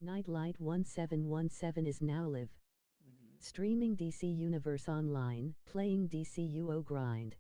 Nightlight 1717 is now live. Mm-hmm. Streaming DC Universe Online, playing dcuo grind.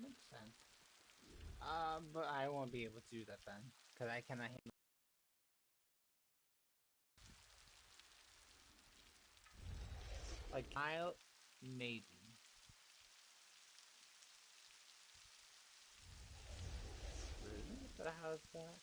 Makes sense. But I won't be able to do that then, because I cannot handle. Like I'll maybe. Really? But how's that?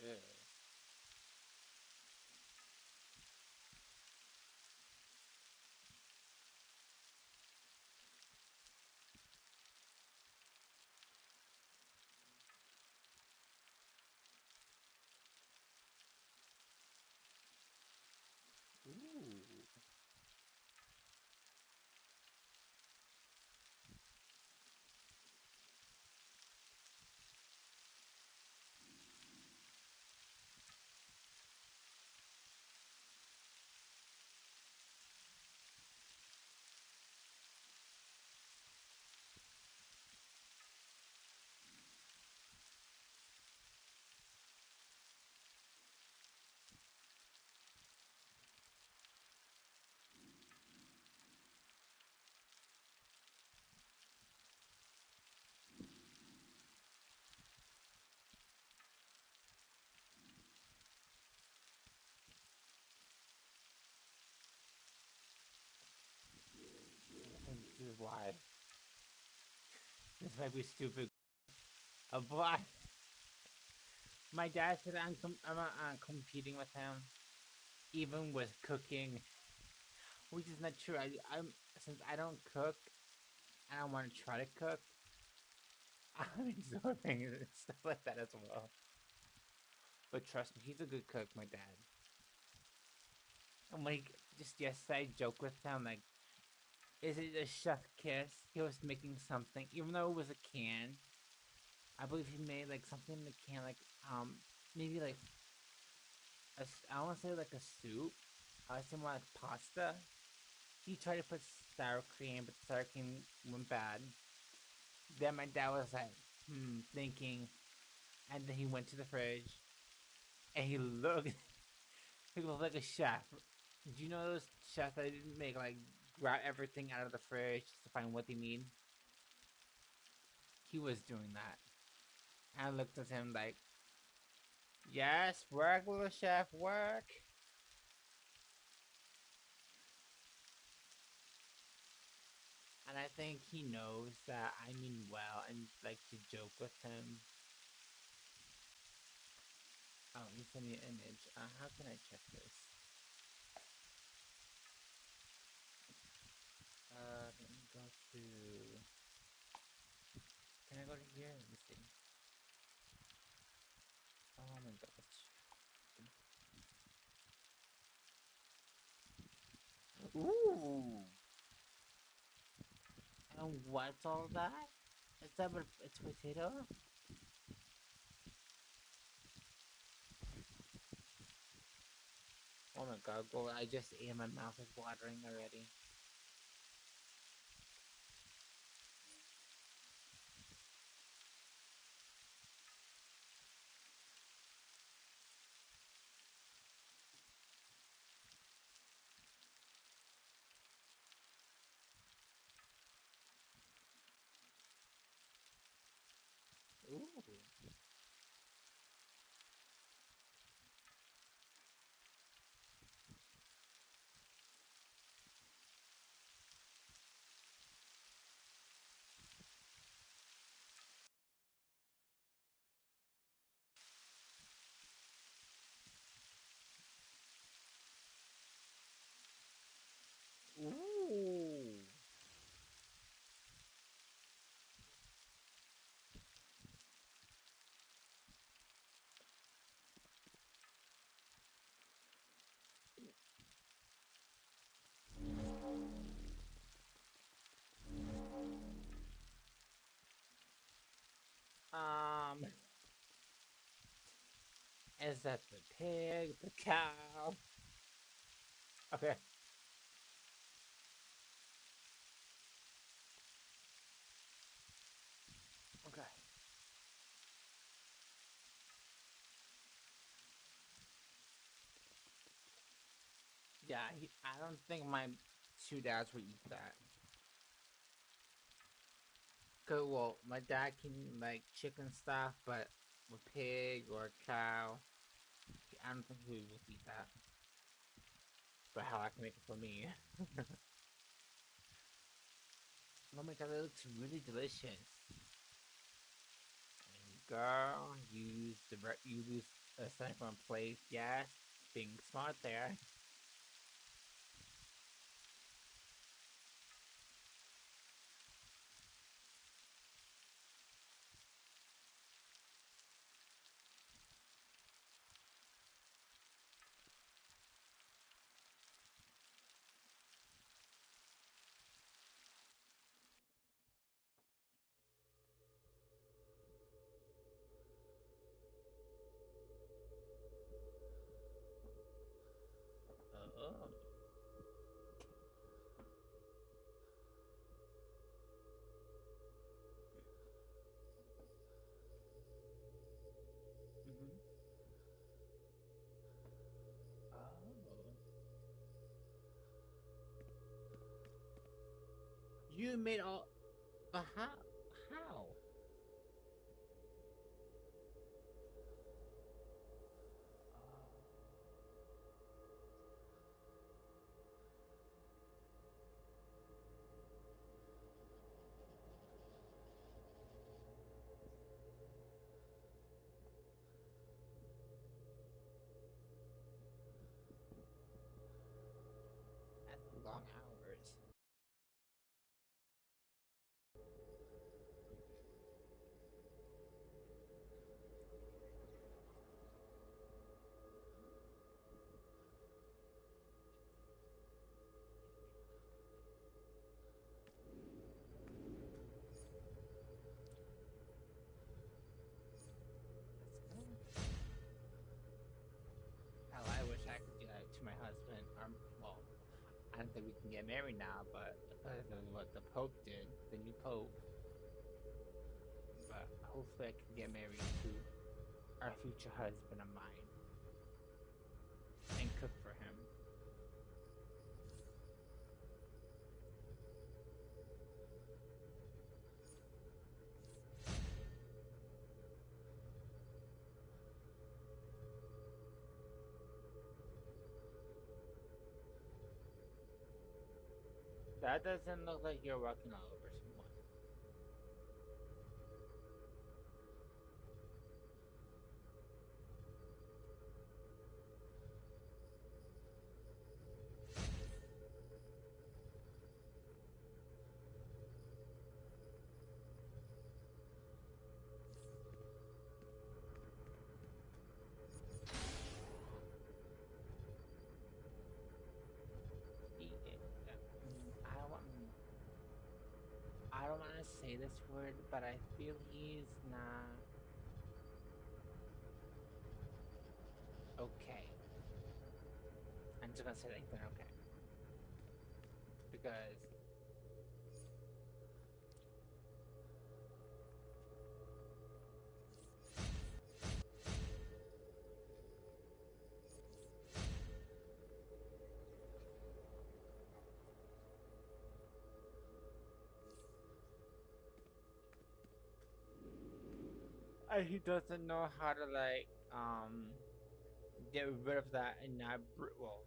Ew. Ooh. This is why. This might be stupid. But my dad said I'm not competing with him, even with cooking, which is not true. I'm since I don't cook, I don't want to try to cook. I'm absorbing and stuff like that as well. But trust me, he's a good cook, my dad. And like just yesterday, I joked with him like, "Is it a chef kiss?" He was making something, even though it was a can. I believe he made like something in the can, like maybe like I want to say like a soup. I was thinking more like pasta. He tried to put sour cream, but the sour cream went bad. Then my dad was like, thinking, and then he went to the fridge and he looked. He looked like a chef. Do you know those chefs that make like grab everything out of the fridge to find what they need? He was doing that. And I looked at him like, yes, work, little chef, work. And I think he knows that I mean well and like to joke with him. Oh, he sent me an image. How can I check this? Let me go to. Can I go to here? Let me see. Oh my gosh. Ooh. And what's all that? Is that what it's potato? want to gargle. I just ate. My mouth is watering already. Ooh. Ooh. Um, is that the pig, the cow? Okay. Okay. Yeah, I don't think my two dads would eat that. Cause well, my dad can like chicken stuff, but a pig or a cow, I don't think he would eat that. But how I can make it for me? Oh my god, that looks really delicious. Girl, you use a something from a plate. Yes, being smart there. Oh. Mm-hmm. Oh. You made all. But how? How? That's long hours. That's good. Hell, I wish I could do that to my husband. Well, I don't think we can get married now, but because of what the Pope did, the new Pope. But hopefully, I can get married to our future husband of mine and cook for him. That doesn't look like you're walking all over someone. I don't want. I don't want to say this word, but I feel he's not okay. And just gonna say like they're okay because he doesn't know how to like get rid of that and not well.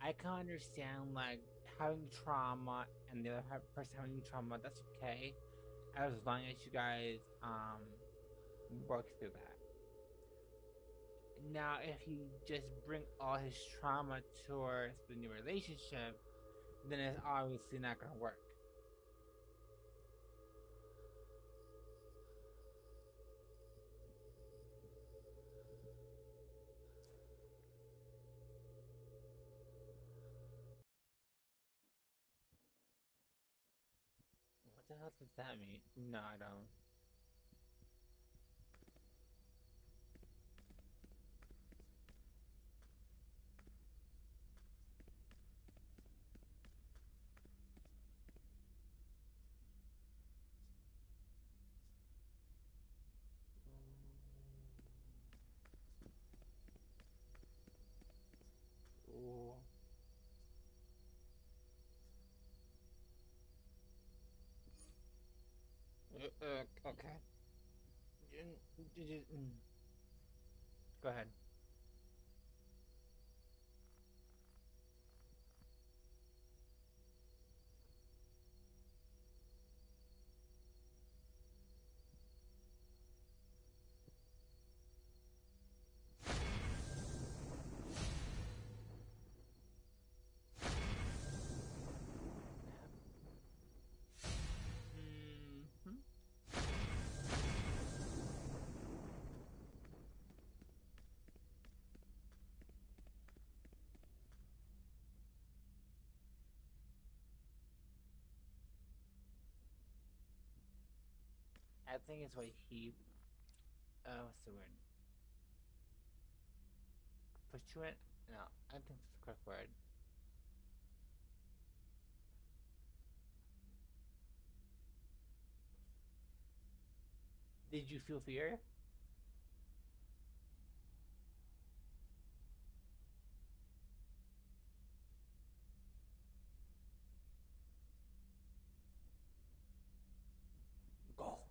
I can understand like having trauma and the other person having trauma. That's okay, as long as you guys work through that. Now, if you just bring all his trauma towards the new relationship, then it's obviously not gonna work. What the hell does that mean? No, I don't. Ooh. Okay. Go ahead. Mhm. I think it's what he. What's the word? Put you in? No, I think that's the correct word. Did you feel fear? Gold.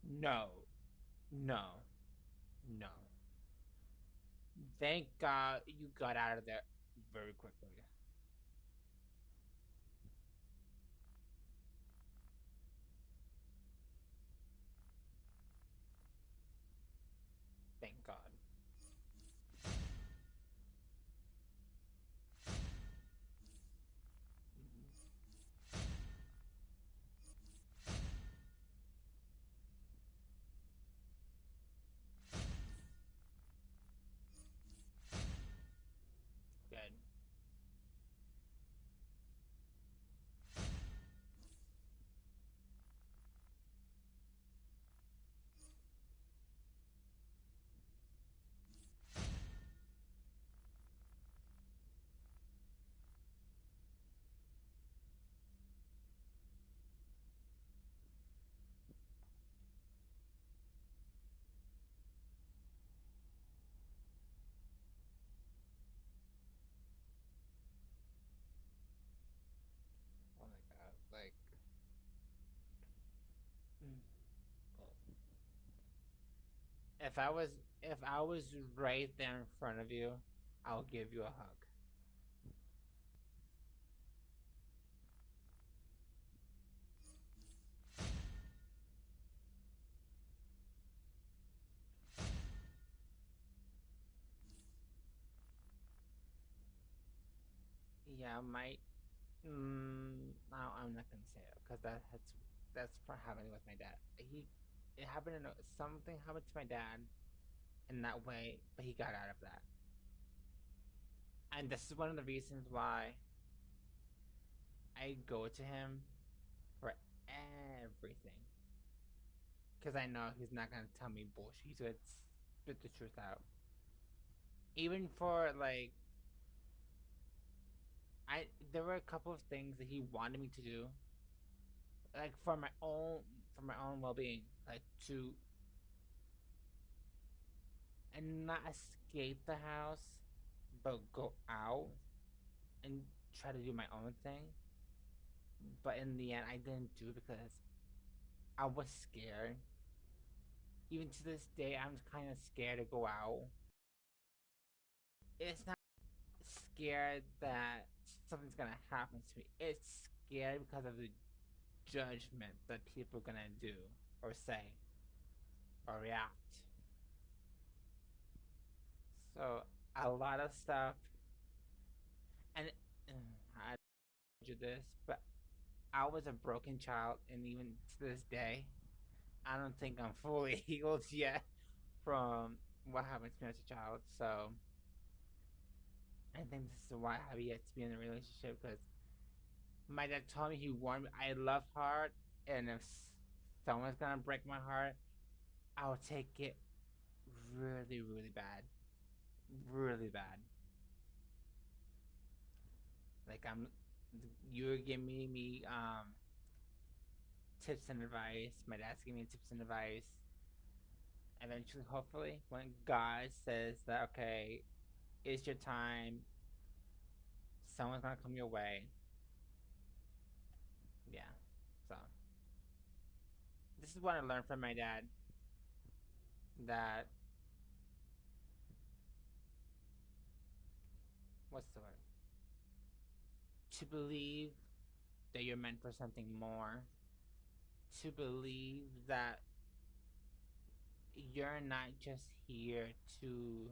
No, no, no. Thank God you got out of there very quickly. Thank God. Mhm. Good. Oh my God. Like, mm. If I was right there in front of you, I'll give you a hug. Yeah, my no, I'm not gonna say it because that's happening with my dad. It happened in something happened to my dad in that way, but he got out of that. And this is one of the reasons why I go to him for everything because I know he's not gonna tell me bullshit. He's gonna spit the truth out. Even for like I there were a couple of things that he wanted me to do, like for my own well being, like to and not escape the house, but go out and try to do my own thing. But in the end, I didn't do it because I was scared. Even to this day, I'm kind of scared to go out. It's not scared that something's gonna happen to me. It's scared because of the judgment that people are gonna do or say or react. So a lot of stuff, and I told you this, but I was a broken child, and even to this day, I don't think I'm fully healed yet from what happened to me as a child. So I think this is why I have yet to be in a relationship because my dad told me he warned me I love hard, and if someone's gonna break my heart, I'll take it really, really bad, really bad. Like you're giving me tips and advice. My dad's giving me tips and advice. Eventually, hopefully, when God says that okay, it's your time, someone's gonna come your way. Yeah. So this is what I learned from my dad. That what's the word? To believe that you're meant for something more. To believe that you're not just here to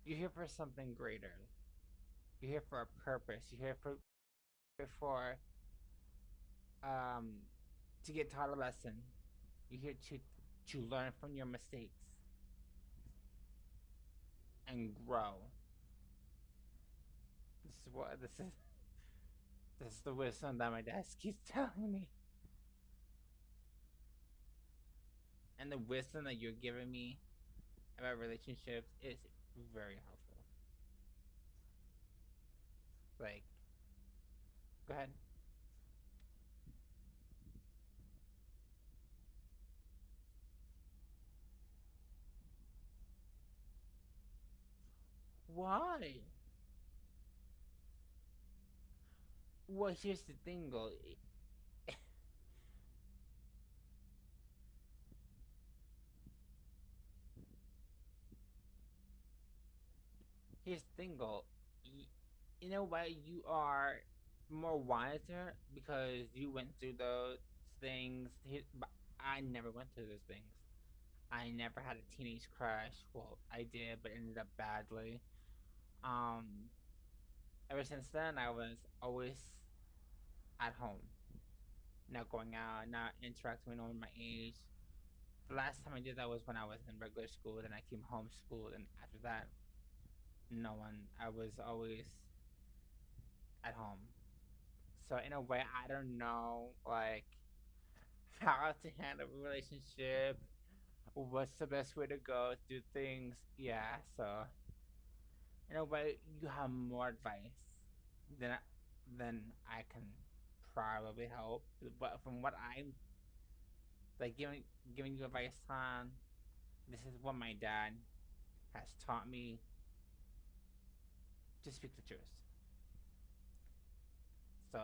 you're here for something greater. You're here for a purpose. You're here for um to get taught a lesson. You're here to learn from your mistakes and grow. This is the wisdom that my dad keeps telling me. And the wisdom that you're giving me about relationships is very helpful. Like, go ahead. Why? Well, here's the thing, though. Here's the thing, though. In a way, you are more wiser because you went through those things. But I never went through those things. I never had a teenage crush. Well, I did, but it ended up badly. Um, Ever since then, I was always at home, not going out, not interacting with anyone my age. The last time I did that was when I was in regular school. Then I came homeschooled, and after that, no one. I was always at home. So in a way, I don't know like how to handle a relationship. What's the best way to go? Do things? Yeah. So in a way, you have more advice than than I can probably help. But from what I'm like giving you advice on, this is what my dad has taught me to speak the truth. So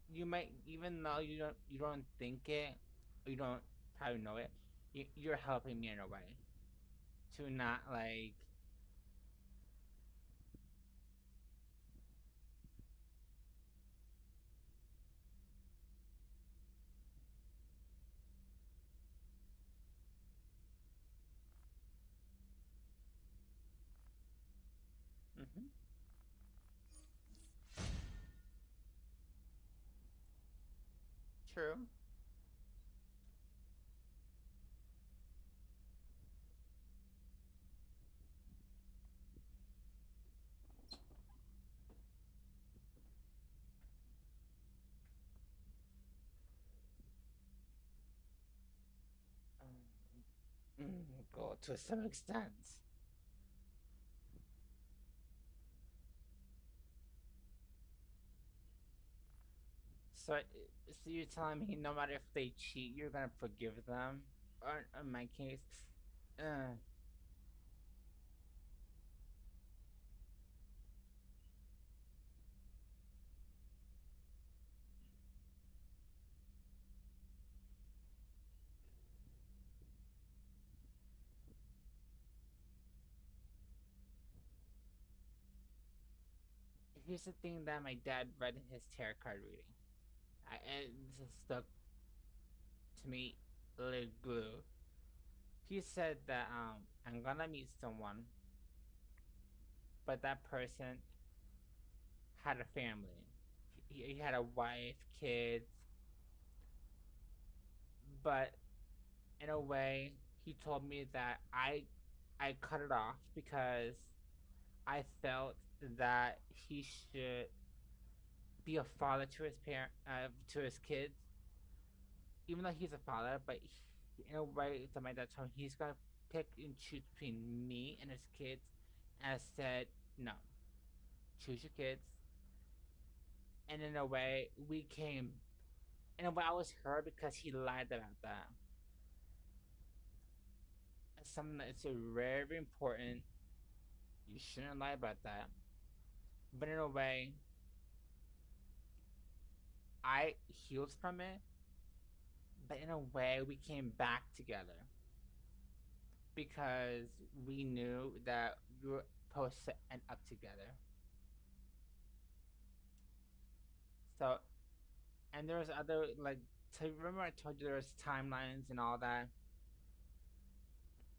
you might, even though you don't think it, or you don't probably know it, you're helping me in a way to not like. Mm-hmm, true. Go to some extent. So, so you're telling me no matter if they cheat, you're gonna forgive them? Or in my case, uh, here's the thing that my dad read in his tarot card reading. This has stuck to me like glue. He said that I'm gonna meet someone, but that person had a family. He had a wife, kids, but in a way, he told me that I cut it off because I felt that he should be a father to his to his kids, even though he's a father. But in a way, to my dad told me he's gonna pick and choose between me and his kids, and I said no, choose your kids. And in a way, we came. In a way, I was hurt because he lied about that. It's something that's very important. You shouldn't lie about that. But in a way, I healed from it. But in a way, we came back together because we knew that we were supposed to end up together. So, and there was other like, remember I told you there was timelines and all that.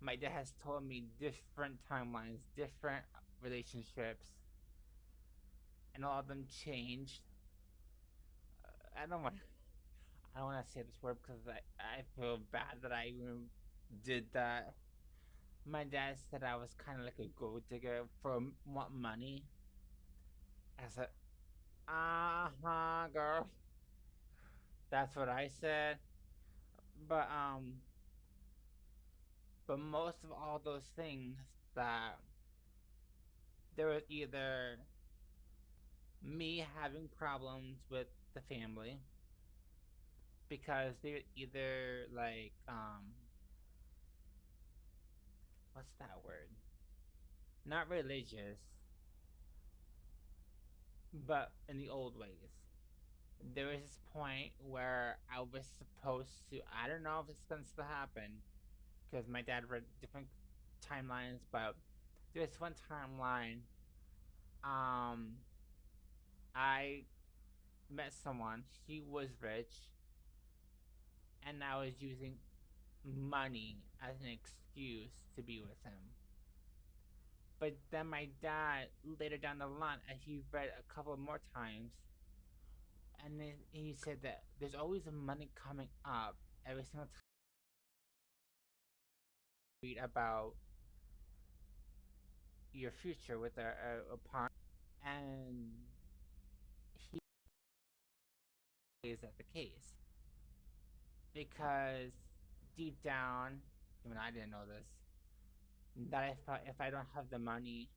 My dad has told me different timelines, different relationships, and all of them changed. I don't want. I don't want to say this word because I feel bad that I even did that. My dad said I was kind of like a gold digger for want money. I said, uh huh, girl. That's what I said. But but most of all those things that there was either me having problems with the family because they're either like what's that word? Not religious, but in the old ways. There was this point where I was supposed to, I don't know if it's going to still happen because my dad read different timelines, but there's one timeline. Um, I met someone, he was rich, and I was using money as an excuse to be with him. But then my dad, later down the line, as he read a couple more times, and then he said that there's always money coming up every single time you read about your future with a partner, and he is that the case because deep down, even I didn't know this, that if I don't have the money,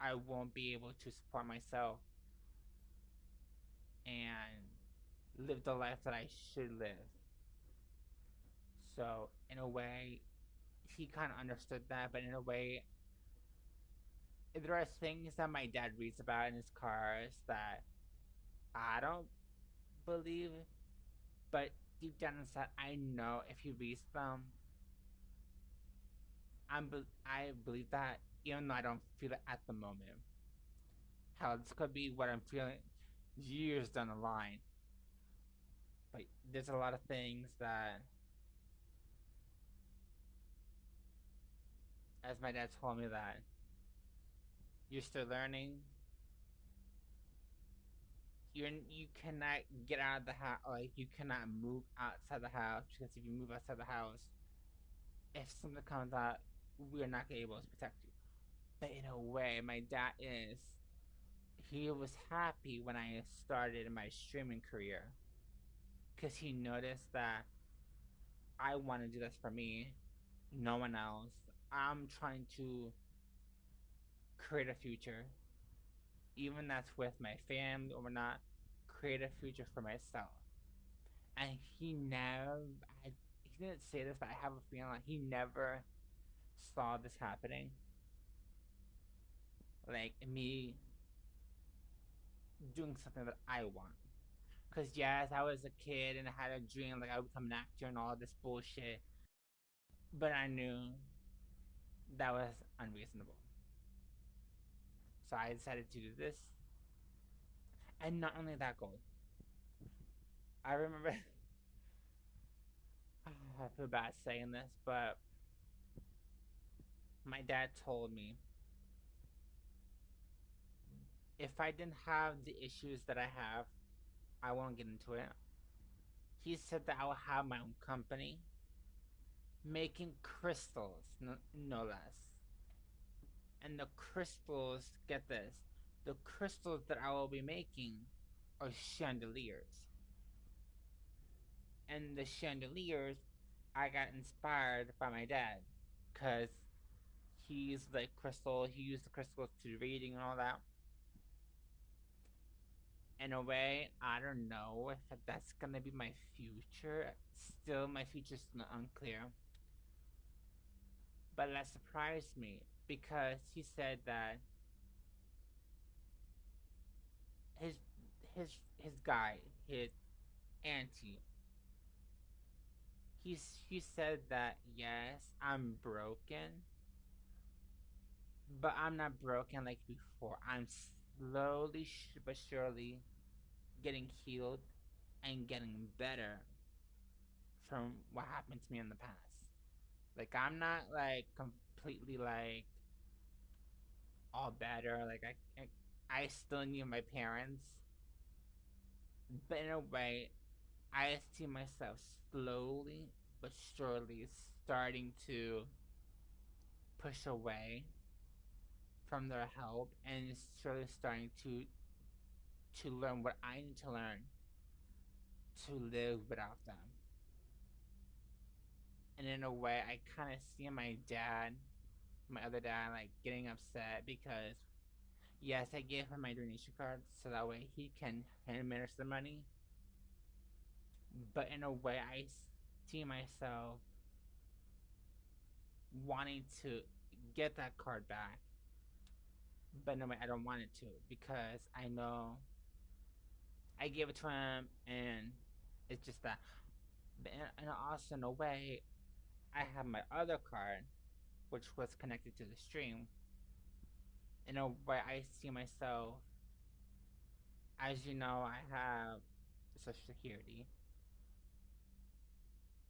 I won't be able to support myself and live the life that I should live. So in a way, he kind of understood that, but in a way, there are things that my dad reads about in his cars that I don't believe, but deep down inside, I know if he reads them, I believe that even though I don't feel it at the moment. Hell, this could be what I'm feeling years down the line. But there's a lot of things that, as my dad told me, that you're still learning. You cannot get out of the house, like you cannot move outside the house because if you move outside the house, if something comes out, we're not gonna be able to protect you. But in a way, my dad is. He was happy when I started my streaming career because he noticed that I want to do this for me, no one else. I'm trying to create a future, even that's with my family or not, create a future for myself. And he never, I, he didn't say this, but I have a feeling like he never saw this happening. Like me doing something that I want. Because yes, I was a kid and I had a dream like I would become an actor and all this bullshit. But I knew that was unreasonable. So I decided to do this. And not only that goal, I remember, I feel bad saying this, but my dad told me if I didn't have the issues that I have, I won't get into it. He said that I will have my own company making crystals, no less. And the crystals, get this, the crystals that I will be making are chandeliers. And the chandeliers, I got inspired by my dad because he's like crystal, he used the crystals to reading and all that. In a way, I don't know if that's gonna be my future. Still, my future's still unclear. But that surprised me because he said that his his guy, his auntie, he said that yes, I'm broken, but I'm not broken like before. I'm slowly but surely getting healed and getting better from what happened to me in the past. Like I'm not like completely like all better. Like I still need my parents, but in a way, I see myself slowly but surely starting to push away from their help and slowly starting to learn what I need to learn to live without them. And in a way, I kind of see my dad, my other dad, like getting upset because yes, I gave him my donation card so that way he can hand manage the money. But in a way, I see myself wanting to get that card back. But in a way, I don't want it to because I know I gave it to him and it's just that. But and also, in a way, I have my other card, which was connected to the stream. In a way, I see myself, as you know, I have Social Security,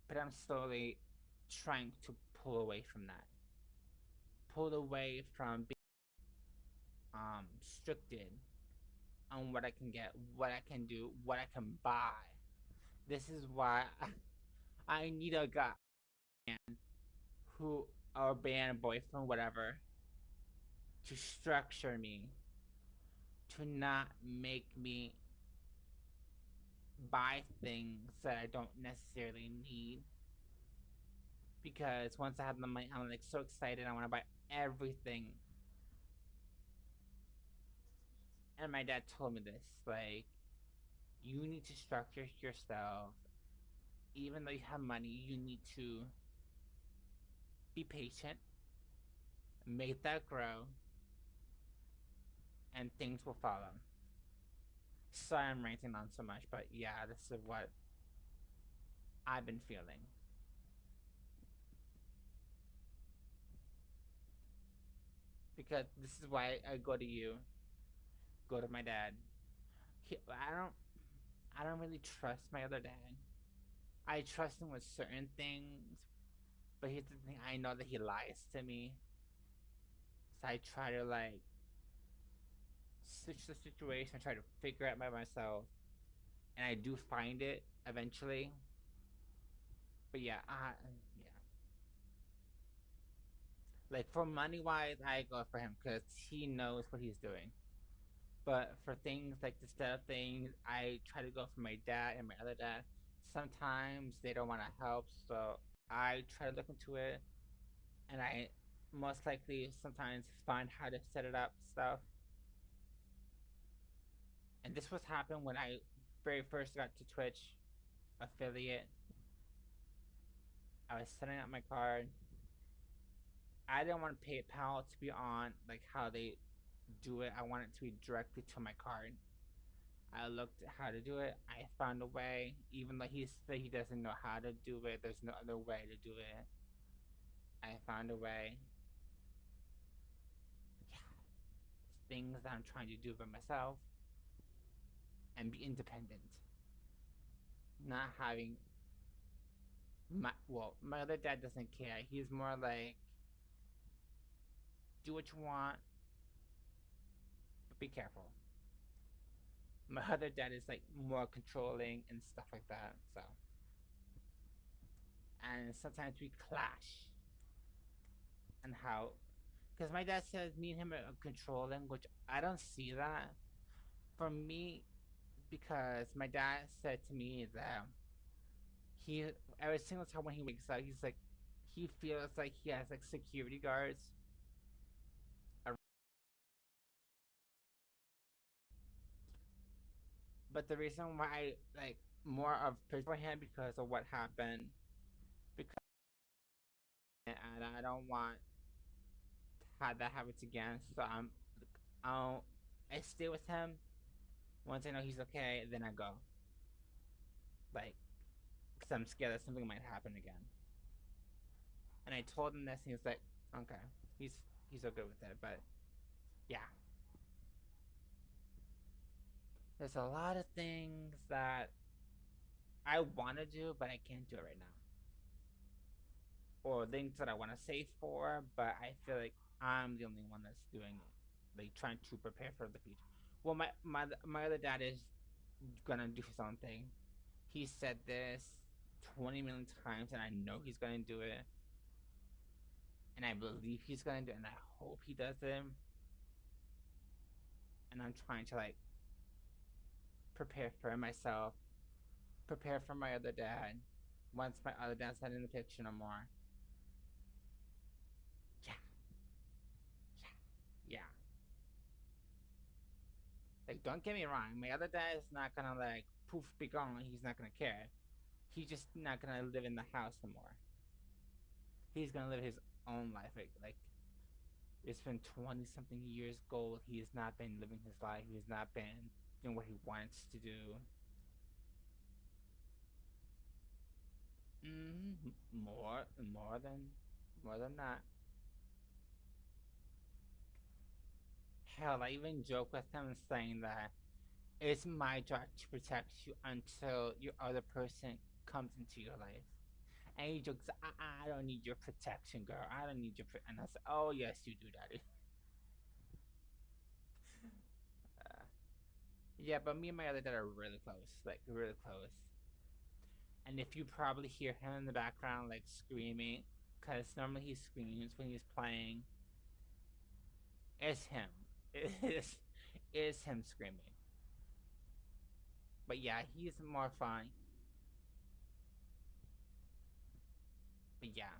but I'm slowly trying to pull away from that. Pull away from being restricted on what I can get, what I can do, what I can buy. This is why I need a guy who, or band, boyfriend, whatever, to structure me, to not make me buy things that I don't necessarily need. Because once I have the money, I'm like so excited. I want to buy everything. And my dad told me this, like, you need to structure yourself. Even though you have money, you need to be patient, make that grow, and things will follow. Sorry I'm ranting on so much, but yeah, this is what I've been feeling. Because this is why I go to you, go to my dad. I don't really trust my other dad. I trust him with certain things, but here's the thing: I know that he lies to me, so I try to like switch the situation, try to figure it out by myself, and I do find it eventually. But yeah, yeah. Like for money wise, I go for him because he knows what he's doing. But for things like the step things, I try to go for my dad and my other dad. Sometimes they don't want to help, so I try to look into it. and I most likely sometimes find how to set it up stuff. And this was happened when I very first got to Twitch affiliate. I was setting up my card. I didn't want PayPal to be on like how they do it. I want it to be directly to my card. I looked at how to do it. I found a way, even though he said he doesn't know how to do it. There's no other way to do it. I found a way. Yeah, things that I'm trying to do by myself and be independent. Not having my other dad doesn't care. He's more like, do what you want, but be careful. My other dad is like more controlling and stuff like that. So, and sometimes we clash and how, because my dad says me and him are controlling, which I don't see that. For me, because my dad said to me that he every single time when he wakes up, he's like, he feels like he has like security guards. But the reason why I like more of for him because of what happened, because and I don't want to have that happen again. So I'll I stay with him. Once I know he's okay, then I go. Like, because I'm scared that something might happen again. And I told him this, and he was like, okay, he's he's okay with it. But yeah, there's a lot of things that I want to do, but I can't do it right now. Or things that I want to save for, but I feel like I'm the only one that's doing it, like trying to prepare for the future. Well, my other dad is gonna do something. He said this 20 million times, and I know he's gonna do it, and I believe he's gonna do it, and I hope he does it. And I'm trying to like prepare for myself, prepare for my other dad. Once my other dad's not in the picture no more. Yeah, yeah, yeah. Like, don't get me wrong. My other dad is not gonna like poof be gone. He's not gonna care. He's just not gonna live in the house anymore. He's gonna live his own life. Like it's been 20 something years old. He has not been living his life. He has not been doing what he wants to do. More, more than that. Hell, I even joke with him saying that it's my job to protect you until your other person comes into your life. And he jokes, I don't need your protection, girl. I don't need your and I said, oh yes, you do, daddy. Uh, yeah, but me and my other dad are really close, like really close. And if you probably hear him in the background, like screaming, because normally he screams when he's playing, it's him. It is him screaming. But yeah, he's more fun. But yeah,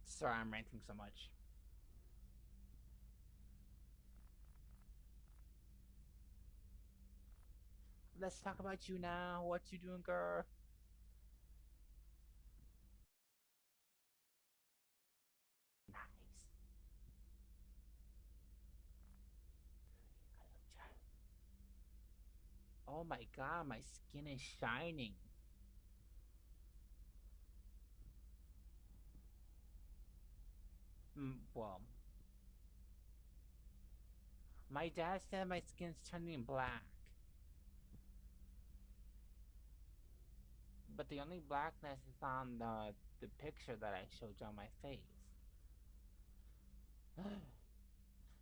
sorry I'm ranting so much. Let's talk about you now. What you doing, girl? Nice. Oh my god, my skin is shining. Well, my dad said my skin's turning black. But the only blackness is on the picture that I showed you on my face.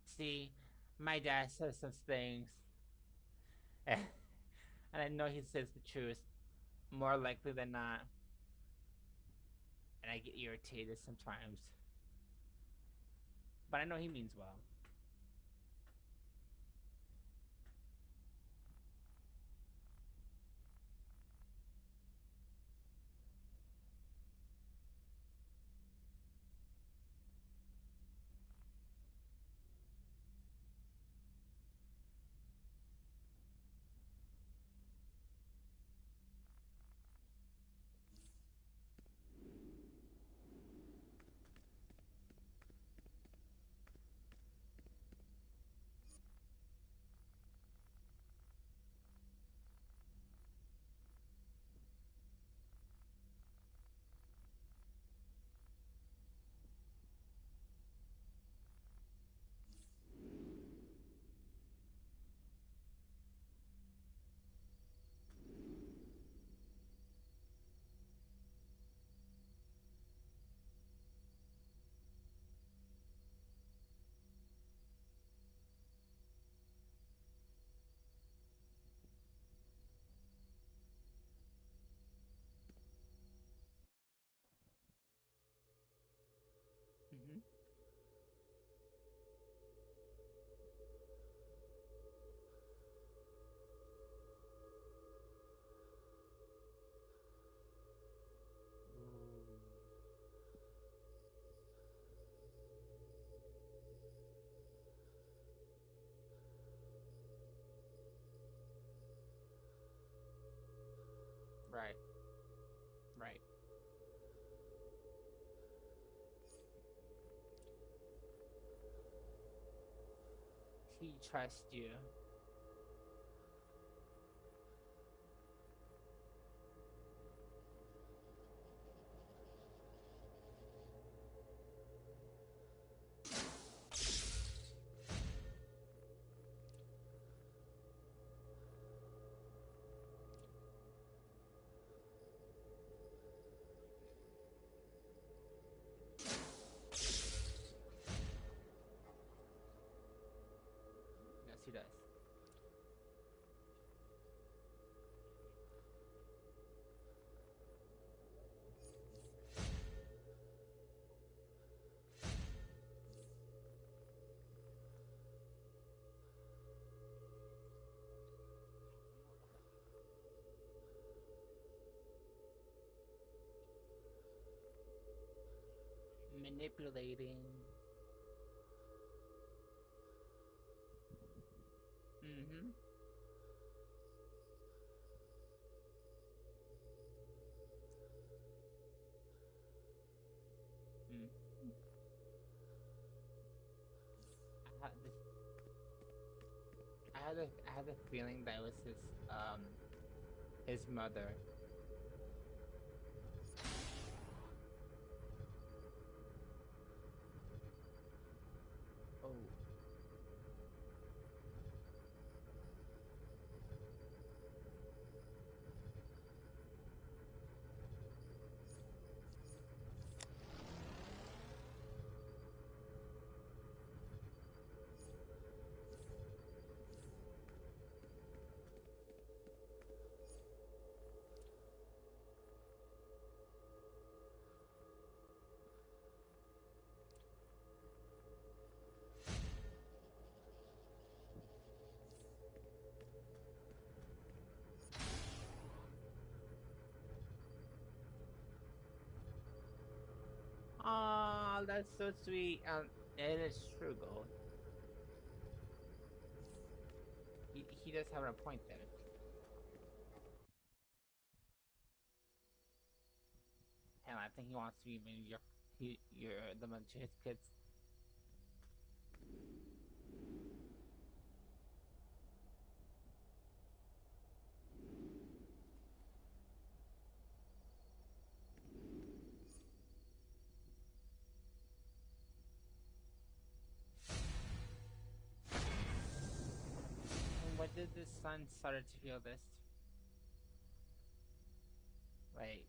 See, my dad says such things, and I know he says the truth more likely than not, and I get irritated sometimes. But I know he means well. he trusts you. Yes, he does. Manipulating. Mm-hmm. Mm. I had the, I had a feeling that it was his mother. Oh. Aw, that's so sweet. It is true, Gold. He does have a point there. Hell, I think he wants to be maybe your the one to his kids. When did the son started to feel this? Like,